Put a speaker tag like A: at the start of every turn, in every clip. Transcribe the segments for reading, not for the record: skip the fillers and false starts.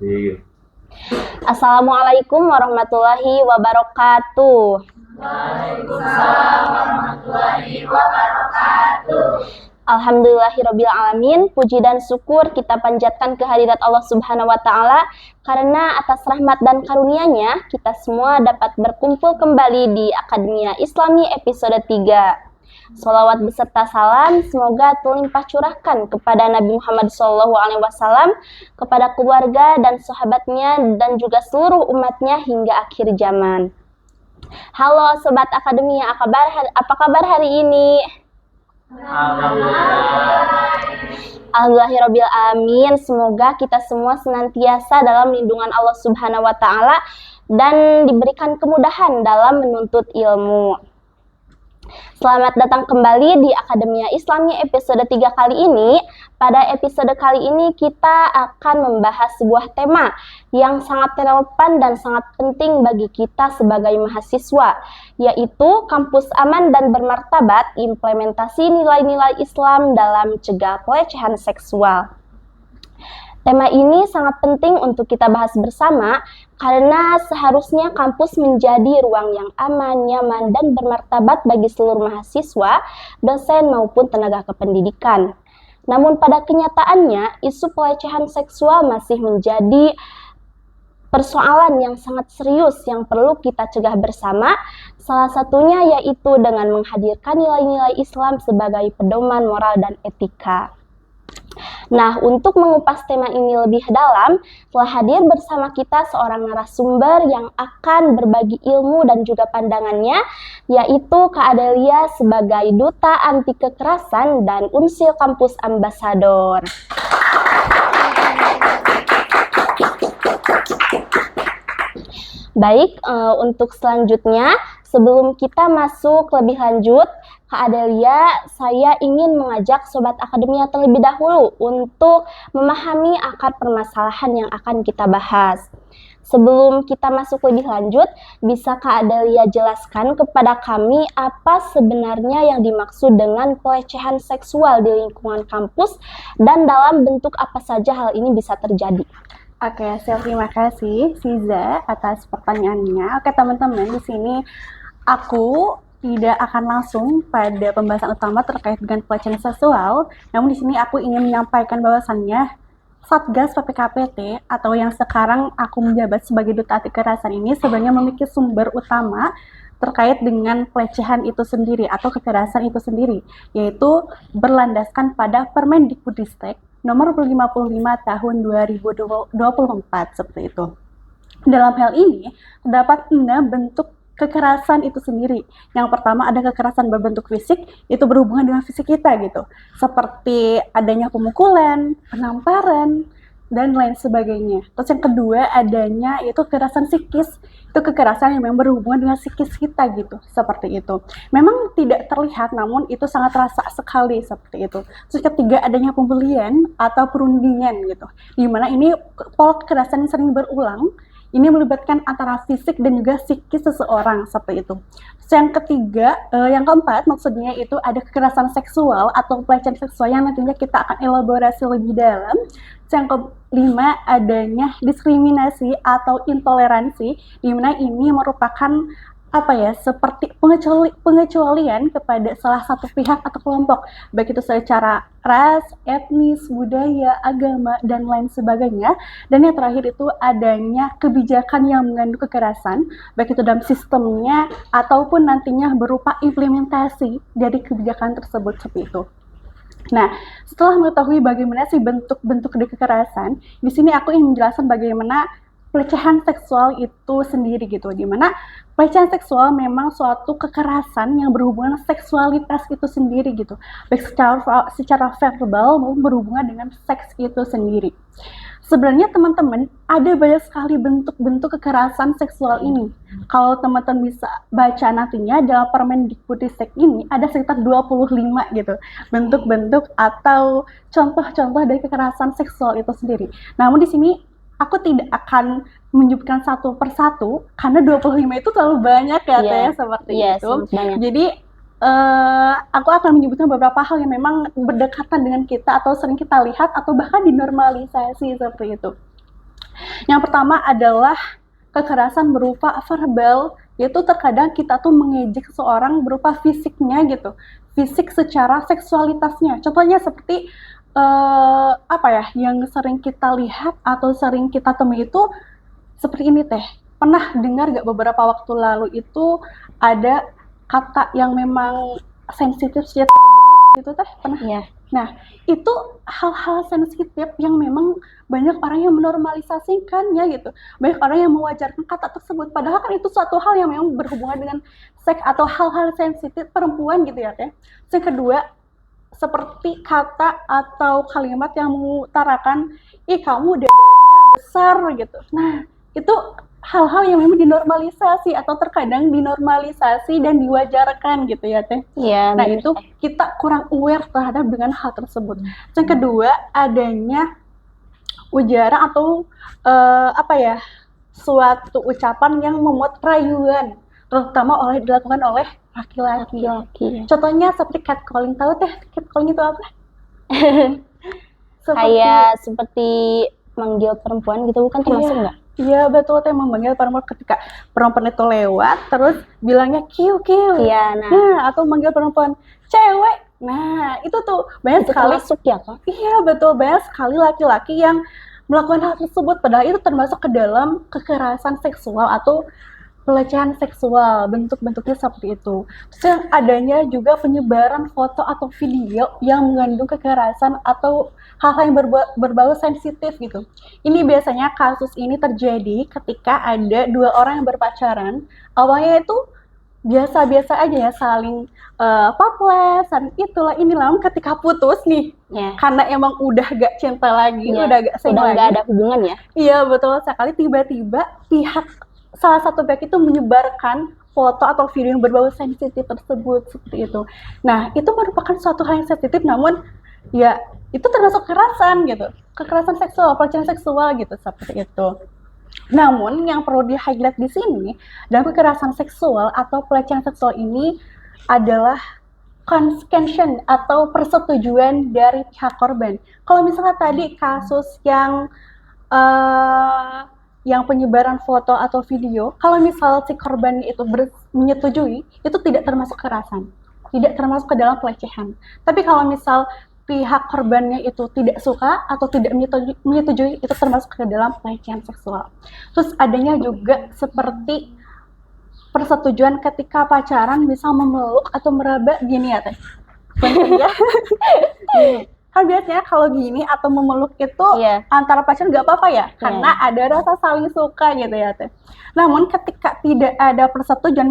A: Iya.
B: Assalamualaikum warahmatullahi wabarakatuh.
C: Waalaikumsalam warahmatullahi wabarakatuh.
B: Alhamdulillahirabbil alamin. Puji dan syukur kita panjatkan kehadirat Allah Subhanahu wa taala karena atas rahmat dan karunia-Nya kita semua dapat berkumpul kembali di Akademia Islami episode 3. Sholawat beserta salam semoga terlimpah curahkan kepada Nabi Muhammad SAW, kepada keluarga dan sahabatnya dan juga seluruh umatnya hingga akhir zaman. Halo Sobat Akademia, apa kabar hari ini? Alhamdulillahirabbil alamin. Semoga kita semua senantiasa dalam lindungan Allah Subhanahu wa taala dan diberikan kemudahan dalam menuntut ilmu. Selamat datang kembali di Akademia Islami episode 3 kali ini. Pada episode kali ini kita akan membahas sebuah tema yang sangat relevan dan sangat penting bagi kita sebagai mahasiswa, yaitu kampus aman dan bermartabat, implementasi nilai-nilai Islam dalam mencegah pelecehan seksual. Tema ini sangat penting untuk kita bahas bersama karena seharusnya kampus menjadi ruang yang aman, nyaman, dan bermartabat bagi seluruh mahasiswa, dosen, maupun tenaga kependidikan. Namun pada kenyataannya, isu pelecehan seksual masih menjadi persoalan yang sangat serius yang perlu kita cegah bersama, salah satunya yaitu dengan menghadirkan nilai-nilai Islam sebagai pedoman moral dan etika. Nah, untuk mengupas tema ini lebih dalam, telah hadir bersama kita seorang narasumber yang akan berbagi ilmu dan juga pandangannya, yaitu Kak Adelia sebagai Duta Anti Kekerasan dan Unsil Kampus Ambasador. Baik, untuk selanjutnya, sebelum kita masuk lebih lanjut, Kak Adelia, saya ingin mengajak Sobat Akademia terlebih dahulu untuk memahami akar permasalahan yang akan kita bahas. Sebelum kita masuk lebih lanjut, bisa Kak Adelia jelaskan kepada kami apa sebenarnya yang dimaksud dengan pelecehan seksual di lingkungan kampus dan dalam bentuk apa saja hal ini bisa terjadi?
D: Oke, terima kasih Siza atas pertanyaannya. Oke, teman-teman, di sini aku tidak akan langsung pada pembahasan utama terkait dengan pelecehan seksual. Namun di sini aku ingin menyampaikan bahwasannya Satgas PPKPT atau yang sekarang aku menjabat sebagai Duta Anti Kekerasan ini sebenarnya memiliki sumber utama terkait dengan pelecehan itu sendiri atau kekerasan itu sendiri, yaitu berlandaskan pada Permendikbudristek nomor 55 tahun 2024 seperti itu. Dalam hal ini terdapat 6 bentuk kekerasan itu sendiri. Yang pertama ada kekerasan berbentuk fisik, itu berhubungan dengan fisik kita gitu. Seperti adanya pemukulan, penamparan, dan lain sebagainya. Terus yang kedua adanya itu kekerasan psikis, itu kekerasan yang memang berhubungan dengan psikis kita gitu, seperti itu. Memang tidak terlihat namun itu sangat terasa sekali seperti itu. Terus ketiga adanya pembulian atau perundingan gitu, dimana ini pola kekerasan yang sering berulang. Ini melibatkan antara fisik dan juga psikis seseorang seperti itu. Terus yang ketiga, yang keempat maksudnya itu ada kekerasan seksual atau pelecehan seksual yang nantinya kita akan elaborasi lebih dalam. Terus yang kelima adanya diskriminasi atau intoleransi, di mana ini merupakan seperti pengecualian kepada salah satu pihak atau kelompok, baik itu secara ras, etnis, budaya, agama, dan lain sebagainya. Dan yang terakhir itu adanya kebijakan yang mengandung kekerasan, baik itu dalam sistemnya ataupun nantinya berupa implementasi dari kebijakan tersebut seperti itu. Nah, setelah mengetahui bagaimana sih bentuk-bentuk dari kekerasan, di sini aku ingin menjelaskan bagaimana pelecehan seksual itu sendiri gitu, dimana pelecehan seksual memang suatu kekerasan yang berhubungan seksualitas itu sendiri gitu, baik secara verbal maupun berhubungan dengan seks itu sendiri. Sebenarnya teman-teman ada banyak sekali bentuk-bentuk kekerasan seksual ini. Kalau teman-teman bisa baca nantinya dalam Permendikbudristek ini ada sekitar 25 gitu bentuk-bentuk atau contoh-contoh dari kekerasan seksual itu sendiri. Namun di sini aku tidak akan menyebutkan satu persatu karena 25 itu terlalu banyak ya Teh, seperti itu. Jadi aku akan menyebutkan beberapa hal yang memang berdekatan dengan kita atau sering kita lihat atau bahkan dinormalisasi seperti itu. Yang pertama adalah kekerasan berupa verbal, yaitu terkadang kita tuh mengejek seseorang berupa fisiknya gitu, fisik secara seksualitasnya. Contohnya seperti apa ya, yang sering kita lihat atau sering kita temui itu seperti ini teh. Pernah dengar gak beberapa waktu lalu itu ada kata yang memang sensitif gitu teh? Pernah?
B: Iya.
D: Nah, itu hal-hal sensitif yang memang banyak orang yang menormalisasikan ya gitu. Banyak orang yang mewajarkan kata tersebut. Padahal kan itu suatu hal yang memang berhubungan dengan seks atau hal-hal sensitif perempuan gitu ya teh. Yang kedua, seperti kata atau kalimat yang mengutarakan, ih kamu dadanya besar gitu. Nah, itu hal-hal yang memang dinormalisasi atau terkadang dinormalisasi dan diwajarkan gitu ya teh.
B: Iya,
D: Nah,
B: bener,
D: itu
B: Teh.
D: kita kurang aware terhadap dengan hal tersebut. Yang kedua, adanya ujaran atau apa ya, suatu ucapan yang memuat rayuan, terutama dilakukan oleh laki-laki.
B: Laki-laki.
D: Contohnya seperti catcalling, tahu teh catcalling itu apa?
B: Kayak seperti manggil perempuan gitu, bukan termasuk nggak?
D: Iya betul teh, memanggil perempuan ketika perempuan itu lewat terus bilangnya kiu kiu.
B: Iya, nah
D: Nah, atau manggil perempuan cewek. Nah, itu tuh banyak
B: itu
D: sekali.
B: termasuk ya Kak?
D: Iya betul, banyak sekali laki-laki yang melakukan hal tersebut padahal itu termasuk ke dalam kekerasan seksual atau pelecehan seksual, bentuk-bentuknya seperti itu. Terus yang adanya juga penyebaran foto atau video yang mengandung kekerasan atau hal-hal yang berbau sensitif gitu. Ini biasanya kasus ini terjadi ketika ada dua orang yang berpacaran. Awalnya itu biasa-biasa aja ya, saling toples, saling itulah inilah. Ketika putus nih,
B: Ya.
D: karena emang udah gak cinta lagi,
B: Iya.
D: udah gak sayang
B: Udah
D: lagi.
B: nggak ada hubungan ya?
D: Iya betul sekali, tiba-tiba salah satu pihak itu menyebarkan foto atau video yang berbau sensitif tersebut seperti itu. Nah, itu merupakan suatu hal yang sensitif, namun ya itu termasuk kekerasan gitu, kekerasan seksual, pelecehan seksual gitu seperti itu. Namun yang perlu di-highlight di sini dalam kekerasan seksual atau pelecehan seksual ini adalah consent atau persetujuan dari pihak korban. Kalau misalnya tadi kasus yang penyebaran foto atau video, kalau misal si korban itu menyetujui, itu tidak termasuk kekerasan, tidak termasuk ke dalam pelecehan. Tapi kalau misal pihak korbannya itu tidak suka atau tidak menyetujui, itu termasuk ke dalam pelecehan seksual. Terus adanya juga seperti persetujuan ketika pacaran, misal memeluk atau meraba gini ya teh. Bener ya? Kan biasanya kalau gini atau memeluk itu antara pacaran nggak apa-apa ya, karena ada rasa saling suka gitu ya teh. Namun ketika tidak ada persetujuan,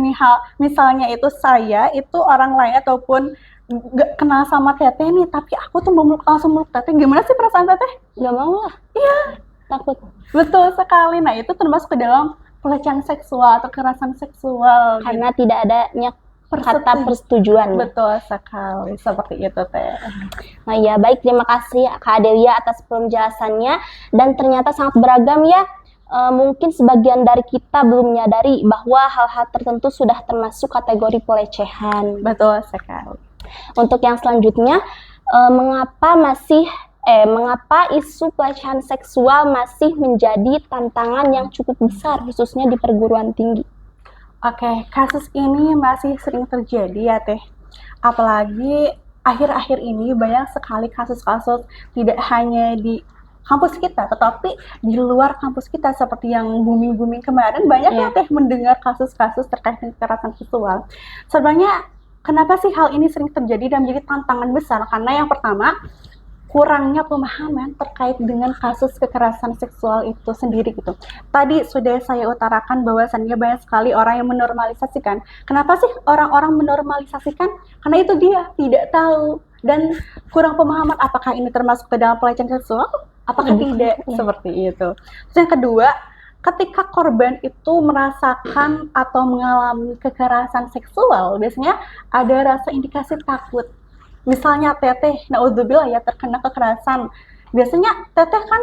D: misalnya itu saya itu orang lain ataupun nggak kenal sama teteh nih, tapi aku tuh langsung meluk teteh, gimana sih perasaan teteh?
B: Nggak mau lah.
D: Iya.
B: Takut.
D: Betul sekali. Nah itu termasuk ke dalam pelecehan seksual atau kekerasan seksual.
B: Karena tidak adanya kata persetujuan.
D: Betul sekali, seperti itu teh.
B: Nah ya baik, terima kasih Kak Adelia atas penjelasannya, dan ternyata sangat beragam ya. Mungkin sebagian dari kita belum menyadari bahwa hal-hal tertentu sudah termasuk kategori pelecehan.
D: Betul sekali.
B: Untuk yang selanjutnya, mengapa isu pelecehan seksual masih menjadi tantangan yang cukup besar khususnya di perguruan tinggi?
D: Oke, kasus ini masih sering terjadi ya teh. Apalagi akhir-akhir ini banyak sekali kasus-kasus, tidak hanya di kampus kita, tetapi di luar kampus kita seperti yang booming-booming kemarin, banyak ya teh mendengar kasus-kasus terkait dengan kekerasan seksual. Sebenarnya kenapa sih hal ini sering terjadi dan menjadi tantangan besar? Karena yang pertama, kurangnya pemahaman terkait dengan kasus kekerasan seksual itu sendiri gitu. Tadi sudah saya utarakan bahwasannya banyak sekali orang yang menormalisasikan. Kenapa sih orang-orang menormalisasikan? Karena itu dia tidak tahu dan kurang pemahaman apakah ini termasuk ke dalam pelecehan seksual, apakah tidak, seperti itu. Terus yang kedua, ketika korban itu merasakan atau mengalami kekerasan seksual, biasanya ada rasa indikasi takut. Misalnya teteh, naudzubillah ya, terkena kekerasan. Biasanya teteh kan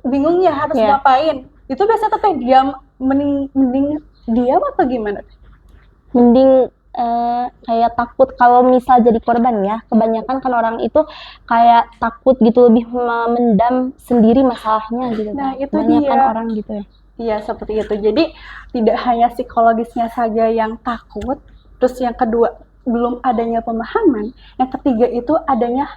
D: bingung ya harus ngapain. Itu biasanya teteh diam, mending diam atau gimana?
B: Mending kayak takut kalau misal jadi korban ya. Kebanyakan kan orang itu kayak takut gitu, lebih memendam sendiri masalahnya gitu.
D: Nah,
B: kan.
D: itu
B: Kebanyakan
D: dia.
B: orang gitu ya.
D: Iya, seperti itu. Jadi tidak hanya psikologisnya saja yang takut, terus yang kedua belum adanya pemahaman, yang ketiga itu adanya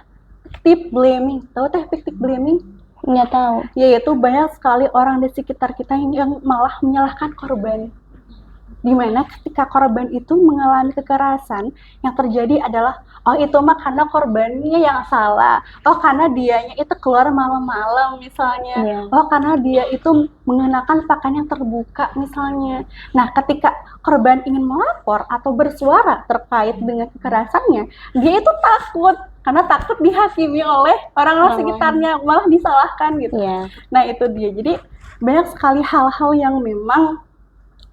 D: victim blaming. Tahu teh victim blaming?
B: Nggak tahu.
D: Yaitu banyak sekali orang di sekitar kita yang malah menyalahkan korban. Dimana ketika korban itu mengalami kekerasan, yang terjadi adalah, oh itu mah karena korbannya yang salah, oh karena dianya itu keluar malam-malam misalnya,
B: Iya.
D: oh karena dia itu mengenakan pakaian yang terbuka misalnya. Nah, ketika korban ingin melapor atau bersuara terkait dengan kekerasannya, dia itu takut, karena takut dihakimi oleh orang-orang sekitarnya, malah disalahkan gitu.
B: Iya.
D: Nah, itu dia. Jadi banyak sekali hal-hal yang memang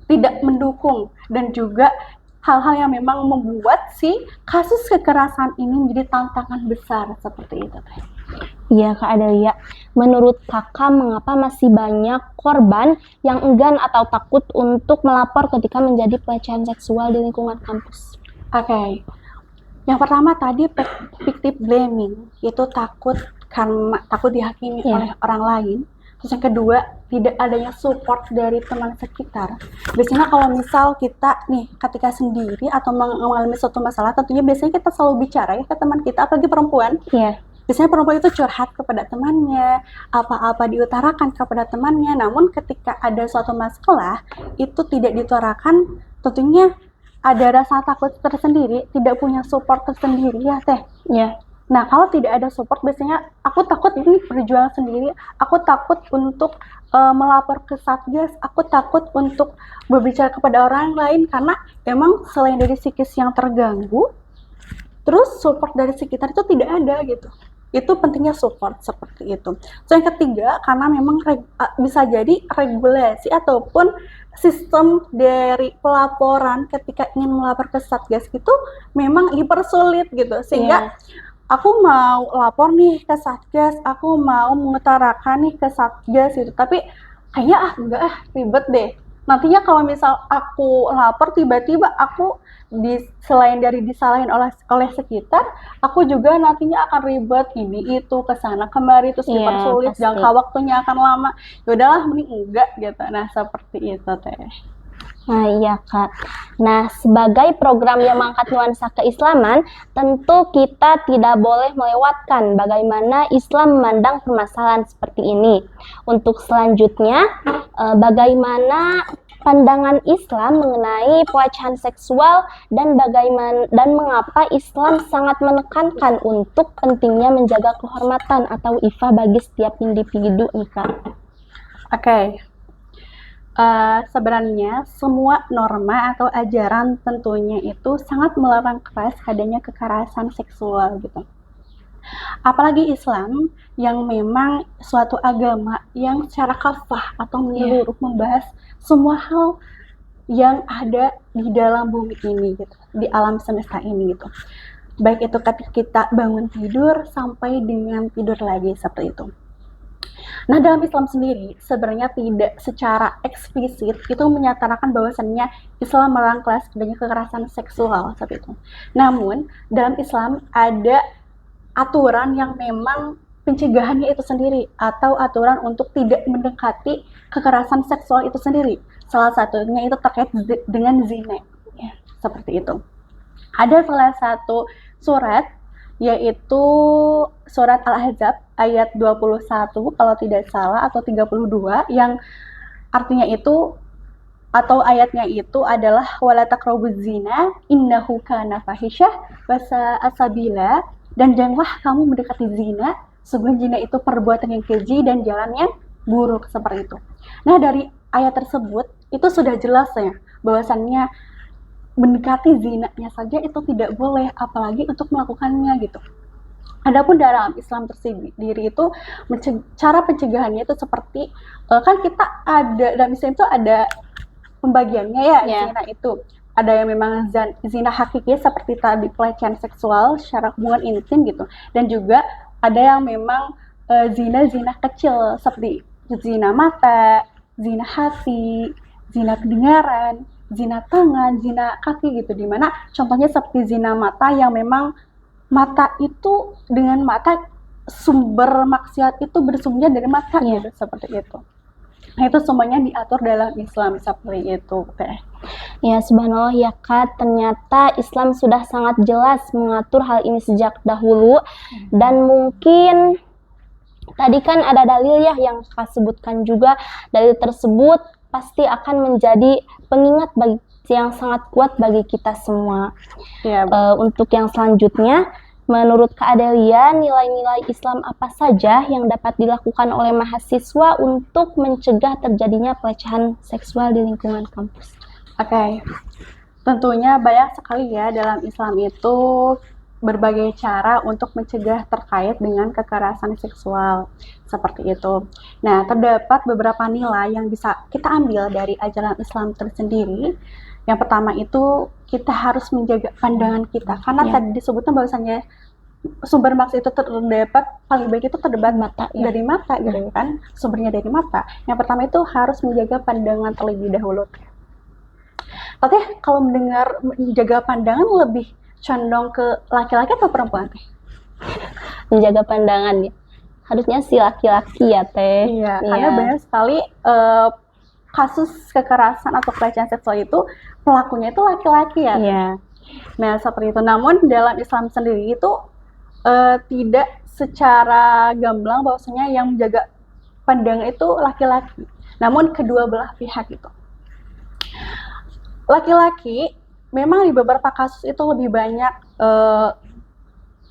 D: tidak mendukung dan juga hal-hal yang memang membuat si kasus kekerasan ini menjadi tantangan besar seperti itu.
B: Iya Kak Adelia, menurut Kakak mengapa masih banyak korban yang enggan atau takut untuk melapor ketika menjadi pelecehan seksual di lingkungan kampus?
D: Oke. Yang pertama tadi victim blaming, itu takut karena takut dihakimi oleh orang lain. Terus yang kedua, tidak adanya support dari teman sekitar. Biasanya kalau misal kita nih ketika sendiri atau mengalami suatu masalah, tentunya biasanya kita selalu bicara ya ke teman kita, apalagi perempuan.
B: Iya.
D: Biasanya perempuan itu curhat kepada temannya, apa-apa diutarakan kepada temannya. Namun ketika ada suatu masalah, itu tidak diutarakan, tentunya ada rasa takut tersendiri, tidak punya support tersendiri ya teh.
B: Iya.
D: Nah, kalau tidak ada support, biasanya aku takut ini berjuang sendiri, aku takut untuk melapor ke Satgas, aku takut untuk berbicara kepada orang lain, karena emang selain dari psikis yang terganggu, terus support dari sekitar itu tidak ada gitu. Itu pentingnya support seperti itu. So, yang ketiga, karena memang bisa jadi regulasi ataupun sistem dari pelaporan ketika ingin melapor ke Satgas itu memang dipersulit gitu, sehingga aku mau lapor nih ke Satgas, aku mau mengutarakan nih ke Satgas gitu, tapi kayaknya enggak ribet deh. Nantinya kalau misal aku lapor tiba-tiba aku selain dari disalahin oleh sekitar, aku juga nantinya akan ribet ini itu kesana kemari, terus dipersulit, jangka waktunya akan lama. Ya udahlah, mending enggak gitu. Nah, seperti itu teh.
B: Nah iya Kak. Nah, sebagai program yang mengangkat nuansa keislaman, tentu kita tidak boleh melewatkan bagaimana Islam memandang permasalahan seperti ini. Untuk selanjutnya, bagaimana pandangan Islam mengenai pelecehan seksual dan mengapa Islam sangat menekankan untuk pentingnya menjaga kehormatan atau ifah bagi setiap individu nih Kak.
D: Oke. Sebenarnya semua norma atau ajaran tentunya itu sangat melarang keras adanya kekerasan seksual gitu. Apalagi Islam yang memang suatu agama yang secara kafah atau menyeluruh membahas semua hal yang ada di dalam bumi ini gitu, di alam semesta ini gitu. Baik itu ketika kita bangun tidur sampai dengan tidur lagi seperti itu. Nah, dalam Islam sendiri sebenarnya tidak secara eksplisit itu menyatakan bahwasannya Islam melarang keras adanya kekerasan seksual seperti itu. Namun dalam Islam ada aturan yang memang pencegahannya itu sendiri, atau aturan untuk tidak mendekati kekerasan seksual itu sendiri. Salah satunya itu terkait dengan zina, ya, seperti itu. Ada salah satu surat, yaitu surat Al-Ahzab ayat 21 kalau tidak salah, atau 32, yang artinya itu atau ayatnya itu adalah wala taqrabuz zina innahu kana fahisyah wa sa'a sabila, dan janganlah kamu mendekati zina, sungguh zina itu perbuatan yang keji dan jalan yang buruk, seperti itu. Nah, dari ayat tersebut itu sudah jelas ya bahwasannya mendekati zinanya saja itu tidak boleh, apalagi untuk melakukannya gitu. Adapun dalam Islam tersendiri itu cara pencegahannya itu seperti kan kita ada dalam Islam itu ada pembagiannya ya, zina itu ada yang memang zina hakiki seperti tadi pelecehan seksual secara hubungan intim gitu, dan juga ada yang memang zina kecil seperti zina mata, zina hati, zina pendengaran, zina tangan, zina kaki gitu, dimana contohnya seperti zina mata yang memang mata itu dengan mata sumber maksiat itu bersumbernya dari mata gitu, seperti itu. Nah, itu semuanya diatur dalam Islam seperti itu, Teh.
B: Ya, subhanallah ya Kak, ternyata Islam sudah sangat jelas mengatur hal ini sejak dahulu. Dan mungkin tadi kan ada dalil ya yang Kak sebutkan juga, dalil tersebut pasti akan menjadi pengingat yang sangat kuat bagi kita semua.
D: Ya,
B: Untuk yang selanjutnya, menurut Kak Adelia, nilai-nilai Islam apa saja yang dapat dilakukan oleh mahasiswa untuk mencegah terjadinya pelecehan seksual di lingkungan kampus?
D: Oke. Tentunya banyak sekali ya dalam Islam itu berbagai cara untuk mencegah terkait dengan kekerasan seksual seperti itu. Nah, terdapat beberapa nilai yang bisa kita ambil dari ajaran Islam tersendiri. Yang pertama itu kita harus menjaga pandangan kita, karena tadi disebutkan bahwasanya sumber maksiat itu terdapat paling baik itu terdapat dari mata gitu kan, sumbernya dari mata. Yang pertama itu harus menjaga pandangan terlebih dahulu. Tapi kalau mendengar menjaga pandangan lebih condong ke laki-laki atau perempuan, Teh?
B: Menjaga pandangan ya. Harusnya si laki-laki ya, Teh.
D: Iya, karena banyak sekali kasus kekerasan atau pelecehan seksual itu pelakunya itu laki-laki ya.
B: Iya.
D: Nah, seperti itu. Namun dalam Islam sendiri itu tidak secara gamblang bahwasanya yang menjaga pandangan itu laki-laki. Namun kedua belah pihak itu. Laki-laki memang di beberapa kasus itu lebih banyak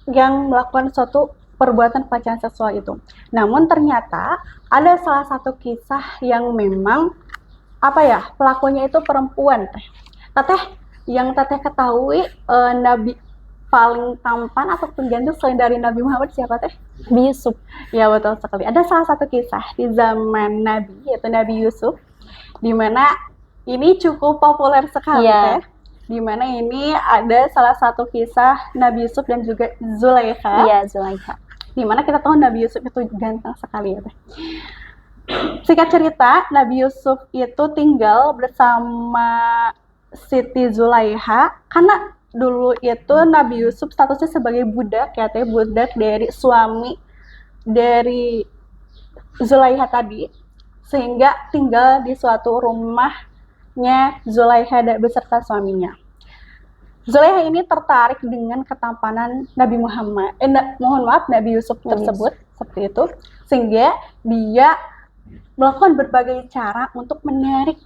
D: yang melakukan suatu perbuatan pelecehan seksual itu. Namun ternyata ada salah satu kisah yang memang pelakunya itu perempuan, Teh. Teteh, yang Teteh ketahui Nabi paling tampan atau pengganti selain dari Nabi Muhammad siapa, Teh?
B: Nabi Yusuf.
D: Ya, betul sekali. Ada salah satu kisah di zaman Nabi, yaitu Nabi Yusuf, di mana ini cukup populer sekali, Teh. Di mana ini ada salah satu kisah Nabi Yusuf dan juga Zulaikha.
B: Iya, Zulaikha.
D: Di mana kita tahu Nabi Yusuf itu ganteng sekali ya, Teh. Singkat cerita, Nabi Yusuf itu tinggal bersama Siti Zulaikha karena dulu itu Nabi Yusuf statusnya sebagai budak ya, Teh, budak dari suami dari Zulaikha tadi, sehingga tinggal di suatu rumahnya Zulaikha beserta suaminya. Zulaikha ini tertarik dengan ketampanan Nabi Muhammad, Nabi Yusuf tersebut, seperti itu, sehingga dia melakukan berbagai cara untuk menarik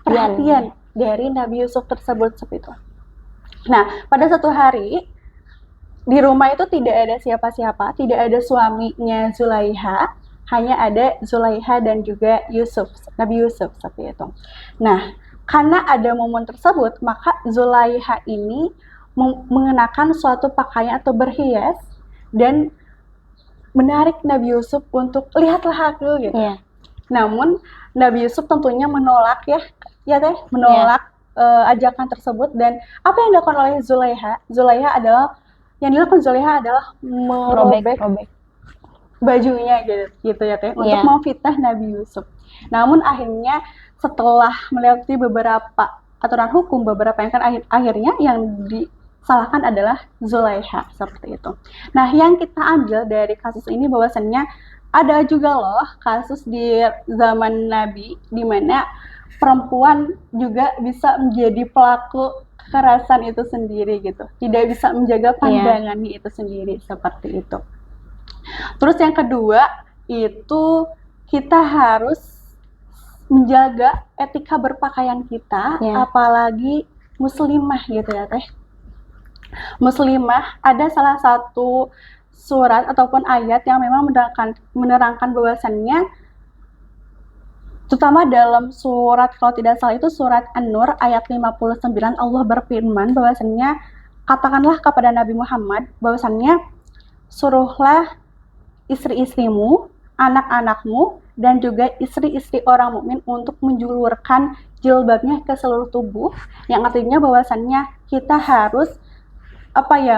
D: perhatian dari Nabi Yusuf tersebut, seperti itu. Nah, pada satu hari di rumah itu tidak ada siapa-siapa, tidak ada suaminya Zulaikha, hanya ada Zulaikha dan juga Nabi Yusuf, seperti itu. Nah, karena ada momen tersebut, maka Zulaikha ini mengenakan suatu pakaian atau berhias dan menarik Nabi Yusuf untuk lihatlah aku gitu.
B: Iya.
D: Namun Nabi Yusuf tentunya menolak Teh, menolak ajakan tersebut. Dan apa yang dilakukan oleh Zulaikha adalah merobek bajunya gitu ya, Teh, untuk memfitnah Nabi Yusuf. Namun akhirnya setelah melewati beberapa aturan hukum, beberapa yang kan akhirnya yang disalahkan adalah Zulaikha, seperti itu. Nah, yang kita ambil dari kasus ini bahwasannya ada juga loh kasus di zaman Nabi di mana perempuan juga bisa menjadi pelaku kekerasan itu sendiri gitu. Tidak bisa menjaga pandangannya itu sendiri, seperti itu. Terus yang kedua itu kita harus menjaga etika berpakaian kita, apalagi muslimah gitu ya, Teh. Muslimah, ada salah satu surat ataupun ayat yang memang menerangkan bahwasannya, terutama dalam surat, kalau tidak salah itu surat An-Nur ayat 59, Allah berfirman bahwasannya, katakanlah kepada Nabi Muhammad bahwasannya, suruhlah istri-istrimu, anak-anakmu, dan juga istri-istri orang mukmin untuk menjulurkan jilbabnya ke seluruh tubuh, yang artinya bahwasannya kita harus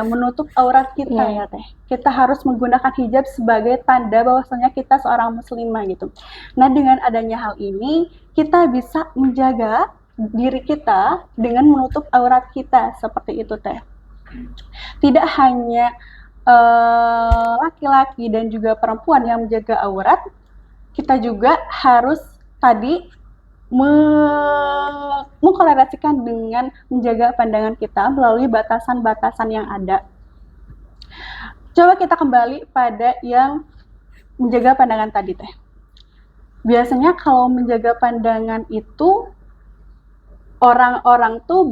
D: menutup aurat kita
B: Iya.
D: ya Teh. Kita harus menggunakan hijab sebagai tanda bahwasanya kita seorang muslimah gitu. Nah, dengan adanya hal ini, kita bisa menjaga diri kita dengan menutup aurat kita seperti itu Teh. Tidak hanya laki-laki dan juga perempuan yang menjaga aurat, kita juga harus tadi mengkorelasikan dengan menjaga pandangan kita melalui batasan-batasan yang ada. Coba kita kembali pada yang menjaga pandangan tadi Teh. Biasanya kalau menjaga pandangan itu orang-orang tuh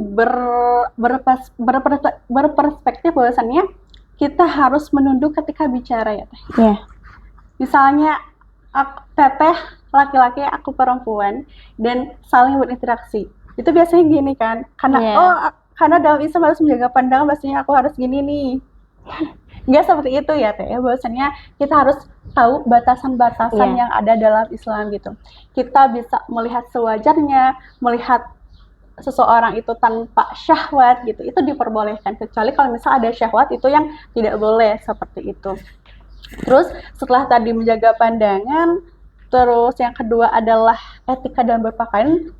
D: berperspektif bahwasannya kita harus menunduk ketika bicara ya Teh.
B: Iya.
D: Misalnya Teteh laki-laki, aku perempuan, dan saling berinteraksi. Itu biasanya gini kan, karena karena dalam Islam harus menjaga pandangan, bahwasanya aku harus gini nih. Nggak seperti itu ya Teh, bahwasanya kita harus tahu batasan-batasan yang ada dalam Islam gitu. Kita bisa melihat sewajarnya, melihat seseorang itu tanpa syahwat gitu, itu diperbolehkan, kecuali kalau misal ada syahwat itu yang tidak boleh seperti itu. Terus setelah tadi menjaga pandangan, terus yang kedua adalah etika dalam berpakaian.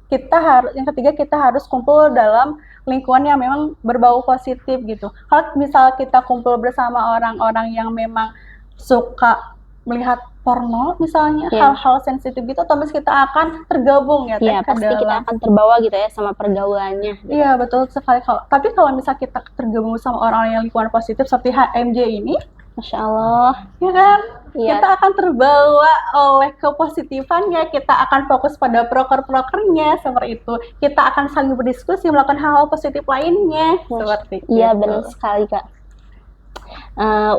D: Yang ketiga kita harus kumpul dalam lingkungan yang memang berbau positif gitu. Kalau misal kita kumpul bersama orang-orang yang memang suka melihat porno misalnya, hal-hal sensitif gitu, otomatis kita akan tergabung ya Teh.
B: Iya, pasti kita akan terbawa gitu ya sama pergaulannya.
D: Iya, betul sekali. Tapi kalau misal kita tergabung sama orang-orang yang lingkungan positif seperti HMJ ini,
B: Masya Allah,
D: ya kan?
B: Iya.
D: Kita akan terbawa oleh kepositifannya, kita akan fokus pada proker-prokernya seperti itu. Kita akan saling berdiskusi, melakukan hal-hal positif lainnya seperti itu.
B: Iya, benar sekali Kak.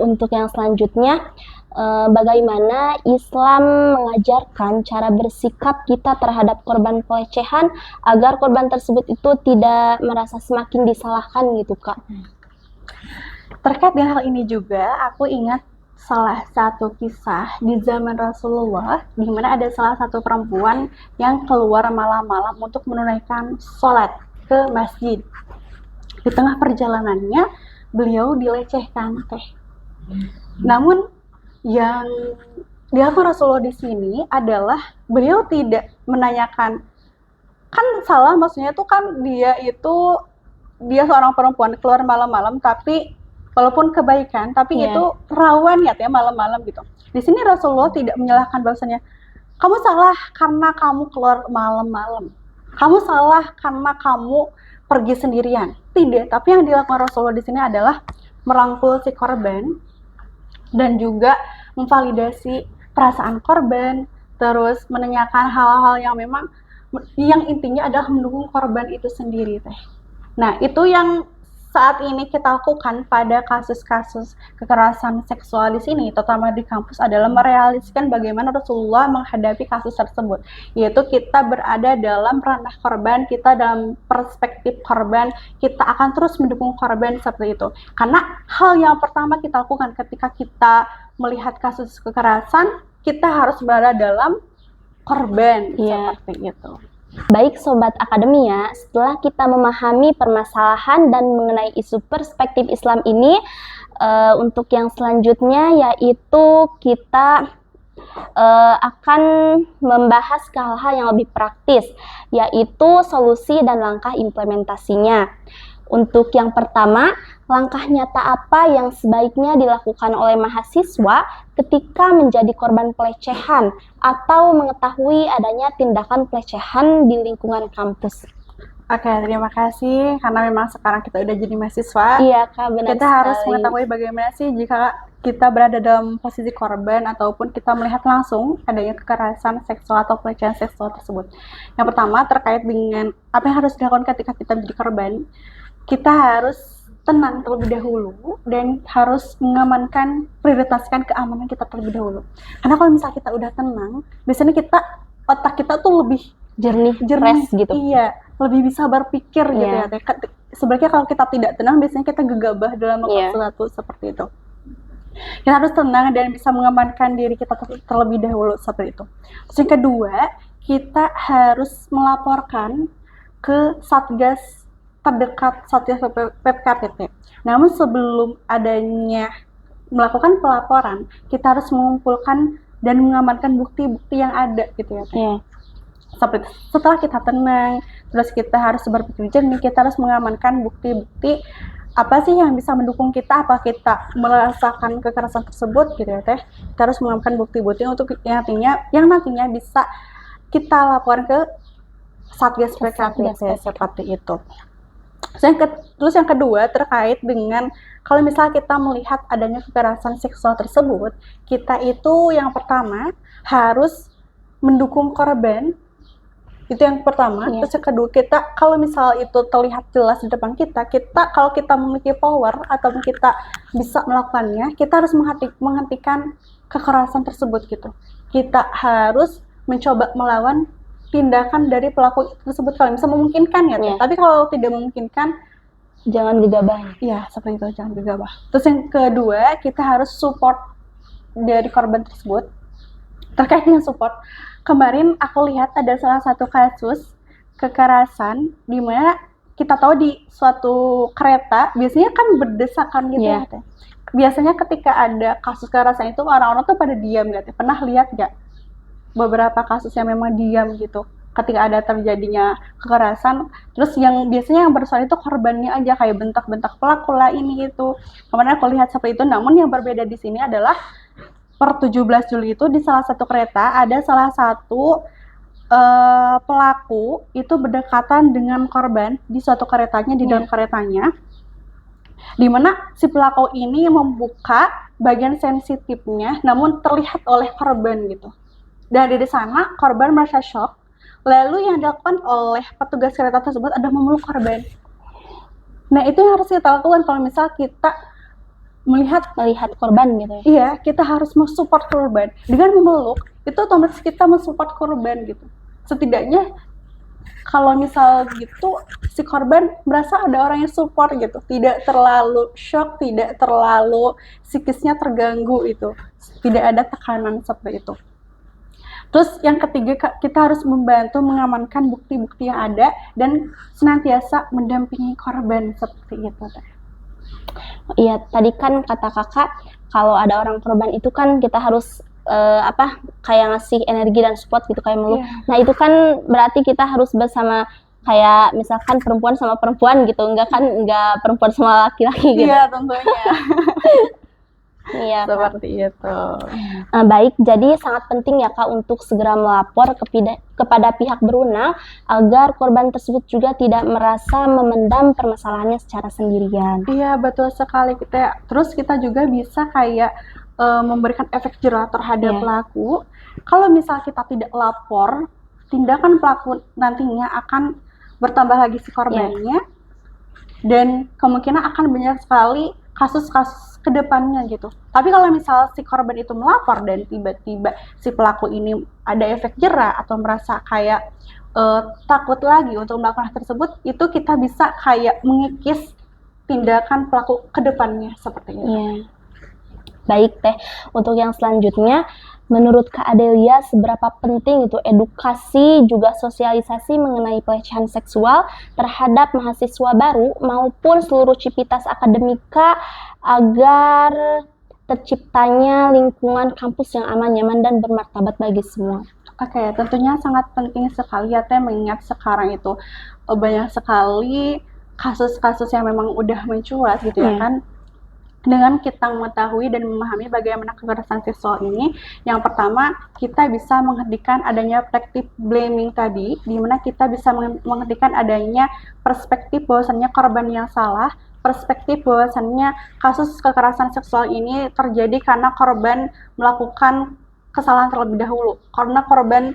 B: Untuk yang selanjutnya, bagaimana Islam mengajarkan cara bersikap kita terhadap korban pelecehan agar korban tersebut itu tidak merasa semakin disalahkan gitu Kak.
D: Terkait dengan hal ini juga, aku ingat salah satu kisah di zaman Rasulullah, di mana ada salah satu perempuan yang keluar malam-malam untuk menunaikan sholat ke masjid. Di tengah perjalanannya, beliau dilecehkan Teh. Namun yang dilakukan Rasulullah di sini adalah beliau tidak menanyakan, kan salah, maksudnya tuh kan dia seorang perempuan keluar malam-malam, tapi walaupun kebaikan, tapi itu rawan ya malam-malam gitu. Di sini Rasulullah tidak menyalahkan bahwasanya kamu salah karena kamu keluar malam-malam, kamu salah karena kamu pergi sendirian. Tidak, tapi yang dilakukan Rasulullah di sini adalah merangkul si korban dan juga memvalidasi perasaan korban, terus menanyakan hal-hal yang memang yang intinya adalah mendukung korban itu sendiri Teh. Nah, itu yang saat ini kita lakukan pada kasus-kasus kekerasan seksual di sini, terutama di kampus, adalah merealisasikan bagaimana Rasulullah menghadapi kasus tersebut, yaitu kita berada dalam ranah korban, kita dalam perspektif korban, kita akan terus mendukung korban seperti itu. Karena hal yang pertama kita lakukan ketika kita melihat kasus kekerasan, kita harus berada dalam korban seperti itu.
B: Baik Sobat Akademia, setelah kita memahami permasalahan dan mengenai isu perspektif Islam ini, untuk yang selanjutnya yaitu kita akan membahas ke hal-hal yang lebih praktis, yaitu solusi dan langkah implementasinya. Untuk yang pertama, langkah nyata apa yang sebaiknya dilakukan oleh mahasiswa ketika menjadi korban pelecehan atau mengetahui adanya tindakan pelecehan di lingkungan kampus?
D: Oke, terima kasih. Karena memang sekarang kita udah jadi mahasiswa,
B: Iya Kak, benar
D: kita
B: sekali.
D: harus mengetahui bagaimana sih jika kita berada dalam posisi korban ataupun kita melihat langsung adanya kekerasan seksual atau pelecehan seksual tersebut. Yang pertama, terkait dengan apa yang harus dilakukan ketika kita menjadi korban, kita harus tenang terlebih dahulu dan harus mengamankan, prioritaskan keamanan kita terlebih dahulu. Karena kalau misalnya kita udah tenang, biasanya otak kita tuh lebih
B: jernih, fresh gitu.
D: Iya, lebih bisa berpikir gitu ya. Sebenarnya kalau kita tidak tenang, biasanya kita gegabah dalam melakukan sesuatu seperti itu. Kita harus tenang dan bisa mengamankan diri kita terlebih dahulu seperti itu. Terus yang kedua, kita harus melaporkan ke Satgas terdekat Satgas PPKPT. Namun sebelum adanya melakukan pelaporan, kita harus mengumpulkan dan mengamankan bukti-bukti yang ada gitu ya.
B: Iya.
D: Setelah kita tenang, terus kita harus berpikir jernih, kita harus mengamankan bukti-bukti apa sih yang bisa mendukung kita, apa kita merasakan kekerasan tersebut gitu ya teh. Kita harus mengamankan bukti-bukti untuk yang nantinya bisa kita laporkan ke Satgas PPKPT seperti itu. Terus yang kedua terkait dengan kalau misalnya kita melihat adanya kekerasan seksual tersebut, kita itu yang pertama harus mendukung korban. Itu yang pertama.
B: Iya.
D: Terus yang kedua, kita kalau misal itu terlihat jelas di depan kita kalau kita memiliki power atau kita bisa melakukannya, kita harus menghentikan kekerasan tersebut gitu. Kita harus mencoba melawan tindakan dari pelaku tersebut kalau bisa memungkinkan ya.
B: Iya.
D: Tapi kalau tidak memungkinkan,
B: Jangan gegabah.
D: ya seperti itu, jangan gegabah. Terus yang kedua, kita harus support dari korban tersebut. Terkait dengan support, kemarin aku lihat ada salah satu kasus kekerasan di mana kita tahu di suatu kereta biasanya kan berdesakan gitu
B: Iya.
D: ya Teh. Biasanya ketika ada kasus kekerasan itu orang-orang tuh pada diam gitu. Pernah lihat nggak beberapa kasus yang memang diam gitu ketika ada terjadinya kekerasan, terus yang biasanya yang bersuara itu korbannya aja, kayak bentak-bentak pelaku lah ini itu. Kemarin aku lihat seperti itu, namun yang berbeda di sini adalah per 17 Juli itu di salah satu kereta ada salah satu pelaku itu berdekatan dengan korban di suatu keretanya, di dalam keretanya, di mana si pelaku ini membuka bagian sensitifnya namun terlihat oleh korban gitu. Dan dari sana korban merasa shock. Lalu yang dilakukan oleh petugas kereta tersebut adalah memeluk korban. Nah, itu yang harus kita lakukan kalau misal kita melihat
B: korban gitu ya.
D: Iya, kita harus mensupport korban. Dengan memeluk, itu otomatis kita mensupport korban gitu. Setidaknya kalau misal gitu, si korban merasa ada orang yang support gitu. Tidak terlalu shock, tidak terlalu psikisnya terganggu itu. Tidak ada tekanan seperti itu. Terus yang ketiga, kita harus membantu mengamankan bukti-bukti yang ada dan senantiasa mendampingi korban seperti itu.
B: Iya, tadi kan kata kakak kalau ada orang korban itu kan kita harus kayak ngasih energi dan support gitu kayak meluk.
D: Iya.
B: Nah itu kan berarti kita harus bersama kayak misalkan perempuan sama perempuan gitu, enggak perempuan sama laki-laki gitu.
D: Iya, tentunya.
B: Iya.
D: Seperti itu.
B: Baik, jadi sangat penting ya Kak untuk segera melapor kepada pihak berwenang agar korban tersebut juga tidak merasa memendam permasalahannya secara sendirian.
D: Iya, betul sekali. Terus kita juga bisa kayak memberikan efek jerah terhadap
B: Iya.
D: pelaku. Kalau misal kita tidak lapor, tindakan pelaku nantinya akan bertambah lagi si korbannya, dan kemungkinan akan banyak sekali kasus-kasus kedepannya gitu. Tapi kalau misal si korban itu melapor dan tiba-tiba si pelaku ini ada efek jerah atau merasa kayak takut lagi untuk melakukan hal tersebut, itu kita bisa kayak mengikis tindakan pelaku kedepannya seperti itu.
B: Iya. Baik Teh, untuk yang selanjutnya, menurut Kak Adelia seberapa penting itu edukasi juga sosialisasi mengenai pelecehan seksual terhadap mahasiswa baru maupun seluruh civitas akademika agar terciptanya lingkungan kampus yang aman, nyaman, dan bermartabat bagi semua?
D: Oke, tentunya sangat penting sekali ya Teh, mengingat sekarang itu banyak sekali kasus-kasus yang memang udah mencuat gitu ya kan. Dengan kita mengetahui dan memahami bagaimana kekerasan seksual ini, yang pertama kita bisa menghentikan adanya praktik blaming tadi, di mana kita bisa menghentikan adanya perspektif bahwasannya korban yang salah, perspektif bahwasannya kasus kekerasan seksual ini terjadi karena korban melakukan kesalahan terlebih dahulu, karena korban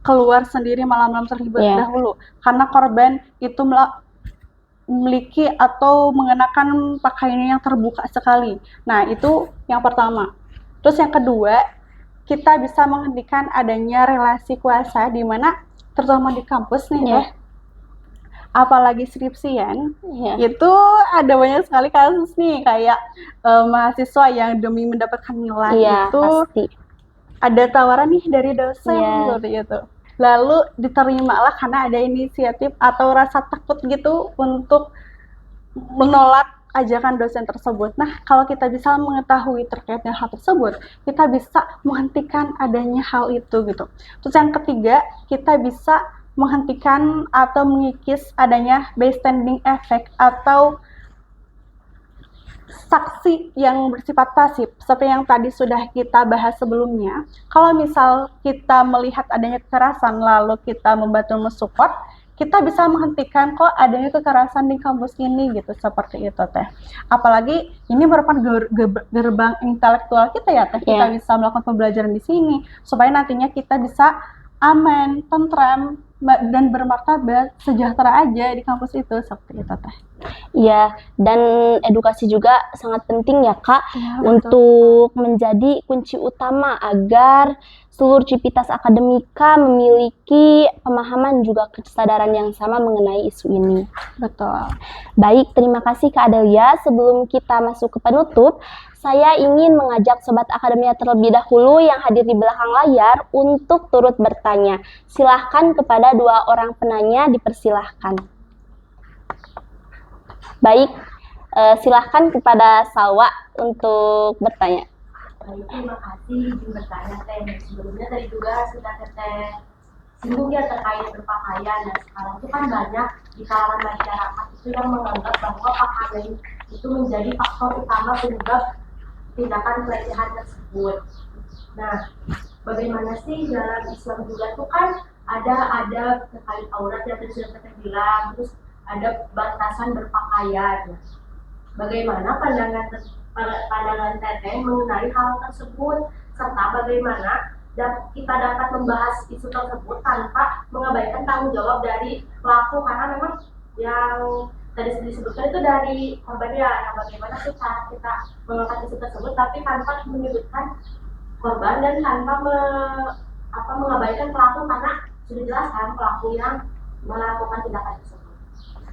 D: keluar sendiri malam-malam terlibat dahulu, karena korban itu memiliki atau mengenakan pakaian yang terbuka sekali. Nah, itu yang pertama. Terus yang kedua, kita bisa menghentikan adanya relasi kuasa di mana terutama di kampus nih ya. Apalagi skripsian, itu ada banyak sekali kasus nih kayak mahasiswa yang demi mendapatkan nilai itu
B: pasti
D: ada tawaran nih dari dosen seperti itu. lalu diterimalah karena ada inisiatif atau rasa takut gitu untuk menolak ajakan dosen tersebut. Nah, kalau kita bisa mengetahui terkait dengan hal tersebut, kita bisa menghentikan adanya hal itu gitu. Terus yang ketiga, kita bisa menghentikan atau mengikis adanya bystanding effect atau saksi yang bersifat pasif, seperti yang tadi sudah kita bahas sebelumnya. Kalau misal kita melihat adanya kekerasan lalu kita membantu mensupport, kita bisa menghentikan kok adanya kekerasan di kampus ini gitu, seperti itu teh. Apalagi ini merupakan gerbang intelektual kita ya teh. Kita bisa melakukan pembelajaran di sini supaya nantinya kita bisa aman, tentram, dan bermartabat, sejahtera aja di kampus itu, seperti itu teh.
B: Iya, dan edukasi juga sangat penting ya Kak,
D: Ya,
B: untuk menjadi kunci utama agar seluruh civitas akademika memiliki pemahaman juga kesadaran yang sama mengenai isu ini.
D: Betul.
B: Baik, terima kasih Kak Adelia. Sebelum kita masuk ke penutup, saya ingin mengajak Sobat Akademia terlebih dahulu yang hadir di belakang layar untuk turut bertanya. Silahkan kepada dua orang penanya, dipersilahkan. Baik, silahkan kepada Salwa untuk bertanya.
C: Baik, terima kasih izin bertanya teh. Sebelumnya tadi juga sudah teteh singgung ya terkait berpakaian. Nah, sekarang itu kan banyak di kalangan masyarakat itu yang menganggap bahwa pakaian itu menjadi faktor utama penyebab tindakan pelecehan tersebut. Nah, bagaimana sih dalam Islam juga tuh kan ada terkait aurat yang tadi sudah teteh bilang, terus ada batasan berpakaian. Nah, bagaimana pandangan teteh mengenai hal tersebut, serta bagaimana kita dapat membahas isu tersebut tanpa mengabaikan tanggung jawab dari pelaku, karena memang yang tadi disebutkan itu dari korbannya. Nah, bagaimana sih cara kita mengangkat isu tersebut tapi tanpa menyebutkan korban dan tanpa mengabaikan pelaku, karena sudah jelas kan pelaku yang melakukan tindakan tersebut.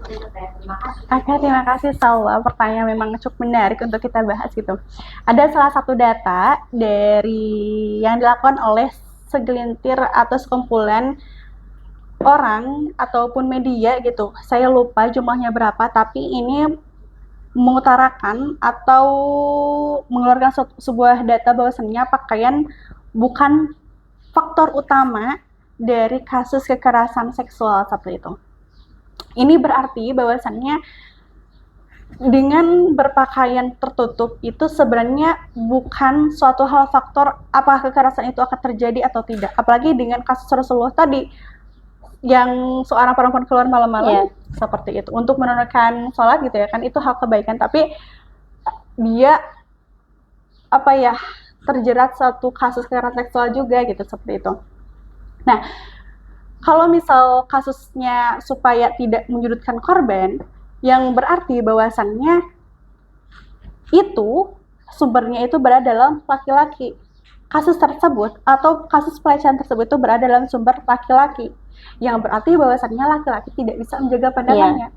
C: Terima kasih.
D: Oke, terima kasih Salwa. Pertanyaan memang cukup menarik untuk kita bahas gitu. Ada salah satu data dari yang dilakukan oleh segelintir atau sekumpulan orang ataupun media gitu. Saya lupa jumlahnya berapa, tapi ini mengutarakan atau mengeluarkan sebuah data bahwasannya pakaian bukan faktor utama dari kasus kekerasan seksual seperti itu. Ini berarti bahwasannya dengan berpakaian tertutup itu sebenarnya bukan suatu hal faktor apakah kekerasan itu akan terjadi atau tidak. Apalagi dengan kasus Rasulullah tadi yang seorang perempuan keluar malam-malam seperti itu untuk menunaikan sholat gitu ya kan, itu hal kebaikan, tapi dia terjerat satu kasus kekerasan seksual juga gitu, seperti itu. Nah, kalau misal kasusnya supaya tidak menyudutkan korban, yang berarti bahwasannya itu sumbernya itu berada dalam laki-laki. Kasus tersebut atau kasus pelecehan tersebut itu berada dalam sumber laki-laki. Yang berarti bahwasannya laki-laki tidak bisa menjaga pandangannya.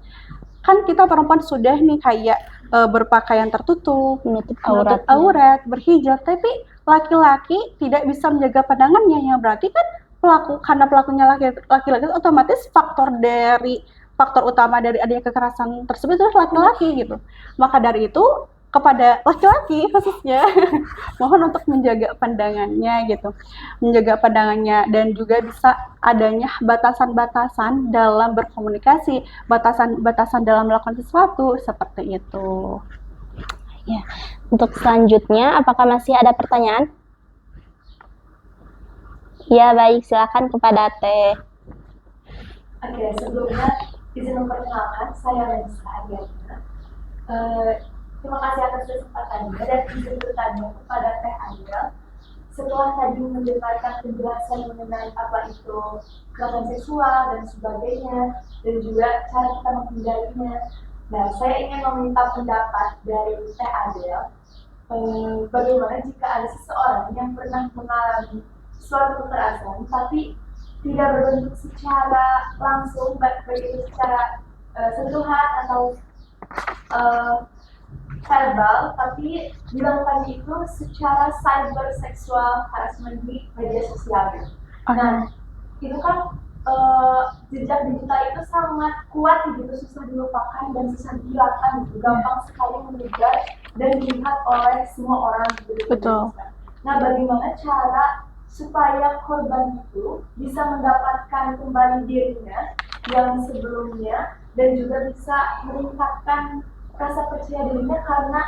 D: Kan kita perempuan sudah nih kayak berpakaian tertutup, menutup aurat, berhijab, tapi laki-laki tidak bisa menjaga pandangannya, yang berarti kan karena pelakunya laki-laki, otomatis faktor utama dari adanya kekerasan tersebut itu laki-laki gitu. Maka dari itu kepada laki-laki khususnya mohon untuk menjaga pandangannya gitu, menjaga pandangannya, dan juga bisa adanya batasan-batasan dalam berkomunikasi, batasan-batasan dalam melakukan sesuatu, seperti itu.
B: Ya, untuk selanjutnya apakah masih ada pertanyaan? Ya, baik, silakan kepada Teh.
C: Oke, sebelumnya izin memperkenalkan, saya Melisa Ariana. Terima kasih atas kesempatannya dan izin bertanya kepada Teh Angel. Setelah tadi mendengarkan penjelasan mengenai apa itu kekerasan seksual dan sebagainya, dan juga cara kita menghindarinya, nah saya ingin meminta pendapat dari Teh Angel. Bagaimana jika ada seseorang yang pernah mengalami suatu kekerasan tapi tidak berbentuk secara langsung, baik itu secara sentuhan atau verbal, tapi dilakukan itu secara cyber sexual harassment di media sosial. Nah, itu kan jejak digital itu sangat kuat gitu, susah dilupakan dan susah dihilangkan gitu, gampang sekali menyebar dan dilihat oleh semua orang gitu.
D: Betul.
C: Nah, bagaimana cara supaya korban itu bisa mendapatkan kembali dirinya yang sebelumnya dan juga bisa meningkatkan rasa percaya dirinya, karena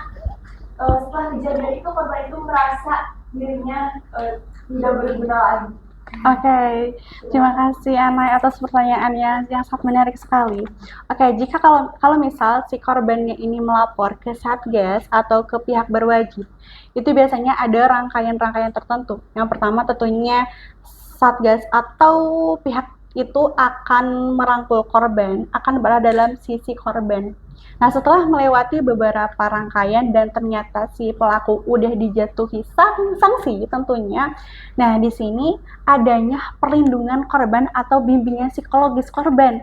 C: setelah kejadian itu korban itu merasa dirinya tidak berguna lagi.
D: Oke, terima kasih Anai atas pertanyaannya yang sangat menarik sekali. Oke, jika kalau misal si korbannya ini melapor ke Satgas atau ke pihak berwajib, itu biasanya ada rangkaian-rangkaian tertentu. Yang pertama tentunya Satgas atau pihak itu akan merangkul korban, akan berada dalam sisi korban. Nah, setelah melewati beberapa rangkaian dan ternyata si pelaku udah dijatuhi sanksi tentunya. Nah, di sini adanya perlindungan korban atau bimbingan psikologis korban.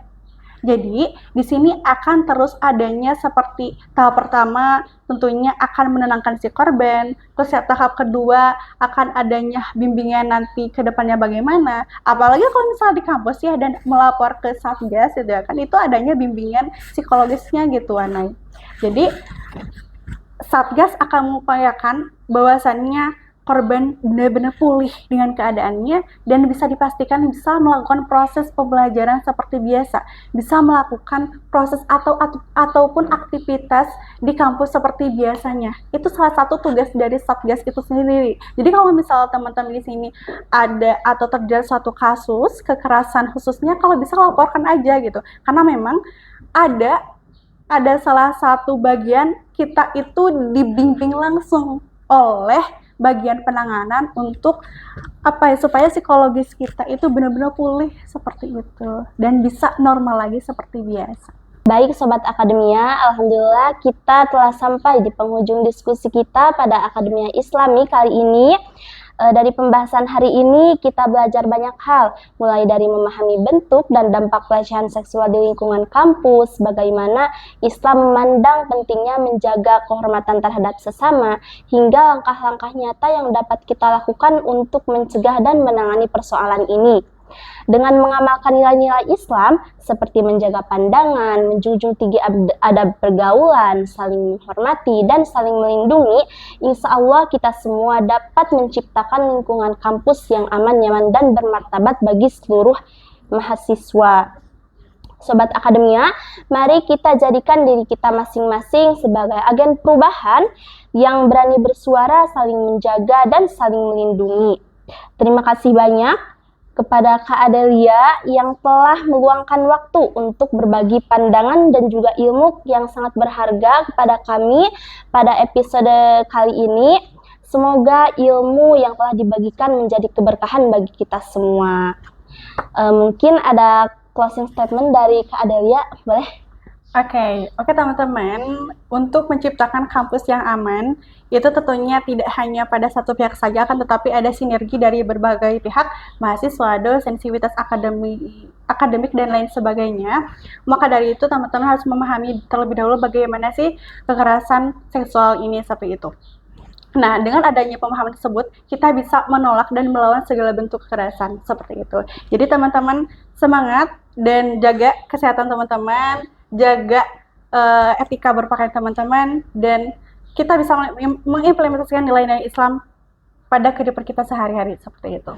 D: Jadi, di sini akan terus adanya seperti tahap pertama tentunya akan menenangkan si korban, terus tahap kedua akan adanya bimbingan nanti ke depannya bagaimana. Apalagi kalau misalnya di kampus ya dan melapor ke Satgas gitu ya kan, itu adanya bimbingan psikologisnya gitu Anai. Jadi, Satgas akan mengupayakan bahwasannya korban benar-benar pulih dengan keadaannya dan bisa dipastikan bisa melakukan proses pembelajaran seperti biasa, bisa melakukan proses ataupun aktivitas di kampus seperti biasanya. Itu salah satu tugas dari Satgas itu sendiri. Jadi kalau misalnya teman-teman di sini ada atau terjadi suatu kasus kekerasan khususnya, kalau bisa laporkan aja gitu. Karena memang ada salah satu bagian kita itu dibimbing langsung oleh bagian penanganan untuk supaya psikologis kita itu benar-benar pulih seperti itu dan bisa normal lagi seperti biasa.
B: Baik Sobat Akademia, Alhamdulillah kita telah sampai di penghujung diskusi kita pada Akademia Islami kali ini. Dari pembahasan hari ini kita belajar banyak hal, mulai dari memahami bentuk dan dampak pelecehan seksual di lingkungan kampus, bagaimana Islam memandang pentingnya menjaga kehormatan terhadap sesama, hingga langkah-langkah nyata yang dapat kita lakukan untuk mencegah dan menangani persoalan ini. Dengan mengamalkan nilai-nilai Islam seperti menjaga pandangan, menjunjung tinggi adab pergaulan, saling menghormati, dan saling melindungi, insya Allah kita semua dapat menciptakan lingkungan kampus yang aman, nyaman, dan bermartabat bagi seluruh mahasiswa. Sobat Akademia, mari kita jadikan diri kita masing-masing sebagai agen perubahan yang berani bersuara, saling menjaga, dan saling melindungi. Terima kasih banyak kepada Kak Adelia yang telah meluangkan waktu untuk berbagi pandangan dan juga ilmu yang sangat berharga kepada kami pada episode kali ini. Semoga ilmu yang telah dibagikan menjadi keberkahan bagi kita semua. Mungkin ada closing statement dari Kak Adelia, boleh?
D: Oke, teman-teman, untuk menciptakan kampus yang aman, itu tentunya tidak hanya pada satu pihak saja, akan tetapi ada sinergi dari berbagai pihak, mahasiswa, dosen, sivitas akademik, dan lain sebagainya. Maka dari itu, teman-teman harus memahami terlebih dahulu bagaimana sih kekerasan seksual ini seperti itu. Nah, dengan adanya pemahaman tersebut, kita bisa menolak dan melawan segala bentuk kekerasan seperti itu. Jadi teman-teman semangat dan jaga kesehatan teman-teman, jaga etika berpakaian teman-teman, dan kita bisa mengimplementasikan nilai-nilai Islam pada kehidupan kita sehari-hari seperti itu.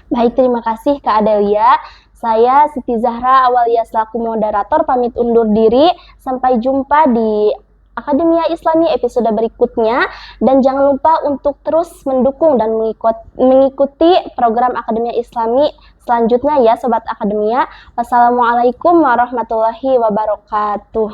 B: Baik, terima kasih Kak Adelia. Saya Siti Zahra Awalia selaku moderator pamit undur diri. Sampai jumpa di Akademia Islami episode berikutnya, dan jangan lupa untuk terus mendukung dan mengikuti program Akademia Islami selanjutnya ya Sobat Akademia. Wassalamualaikum warahmatullahi wabarakatuh.